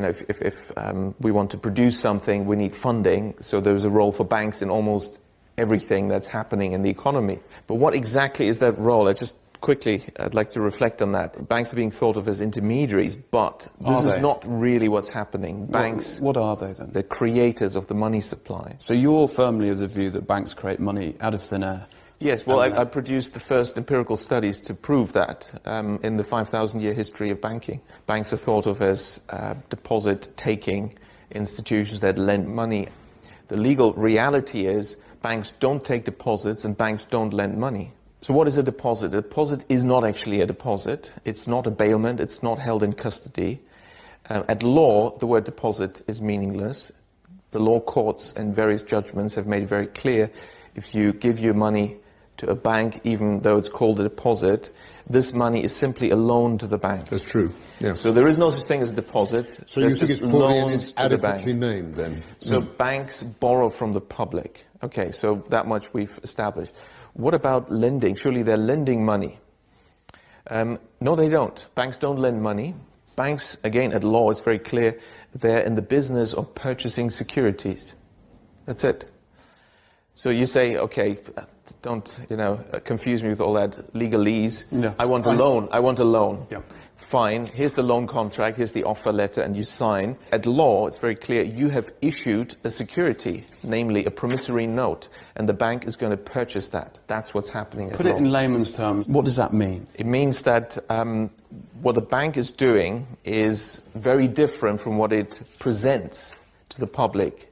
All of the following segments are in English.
If we want to produce something, we need funding, so there's a role for banks in almost everything that's happening in the economy. But what exactly is that role? I'd like to reflect on that. Banks are being thought of as intermediaries, but this is not really what's happening. Banks... What are they then? They're creators of the money supply. So you're firmly of the view that banks create money out of thin air? Yes, well, I produced the first empirical studies to prove that in the 5,000-year history of banking. Banks are thought of as deposit-taking institutions that lend money. The legal reality is banks don't take deposits and banks don't lend money. So what is a deposit? A deposit is not actually a deposit. It's not a bailment. It's not held in custody. At law, the word deposit is meaningless. The law courts and various judgments have made it very clear if you give your money to a bank, even though it's called a deposit, this money is simply a loan to the bank. That's true. Yeah. So there is no such thing as a deposit. So you think it's loans adequately named then? So banks borrow from the public. Okay, so that much we've established. What about lending? Surely they're lending money. No, they don't. Banks don't lend money. Banks, again, at law, it's very clear, they're in the business of purchasing securities. That's it. So you say, okay, don't, confuse me with all that legalese. No. I want a loan. I want a loan. Yeah. Fine. Here's the loan contract. Here's the offer letter, and you sign. At law, it's very clear. You have issued a security, namely a promissory note, and the bank is going to purchase that. That's what's happening at law. Put it in layman's terms. What does that mean? It means that what the bank is doing is very different from what it presents to the public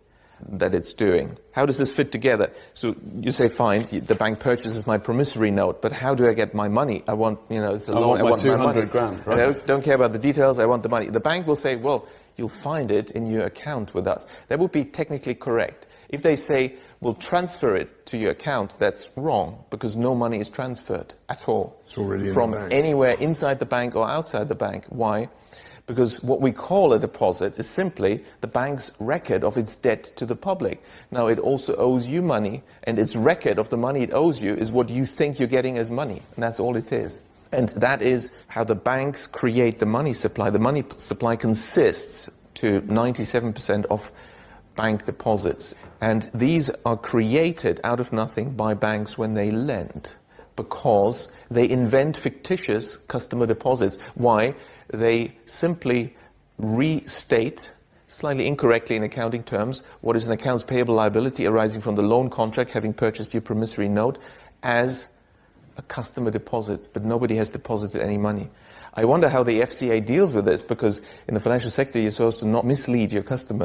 that it's doing. How does this fit together? So you say, fine, the bank purchases my promissory note, but how do I get my money? I want, it's a loan. I want 200 grand, right? I don't care about the details. I want the money. The bank will say, well, you'll find it in your account with us. That would be technically correct. If they say, we'll transfer it to your account, that's wrong, because no money is transferred at all. It's already in from the bank. Anywhere inside the bank or outside the bank. Why? Because what we call a deposit is simply the bank's record of its debt to the public. Now, it also owes you money, and its record of the money it owes you is what you think you're getting as money, and that's all it is. And that is how the banks create the money supply. The money supply consists to 97% of bank deposits, and these are created out of nothing by banks when they lend, because they invent fictitious customer deposits. Why? They simply restate, slightly incorrectly in accounting terms, what is an accounts payable liability arising from the loan contract having purchased your promissory note as a customer deposit, but nobody has deposited any money. I wonder how the FCA deals with this, because in the financial sector you're supposed to not mislead your customers.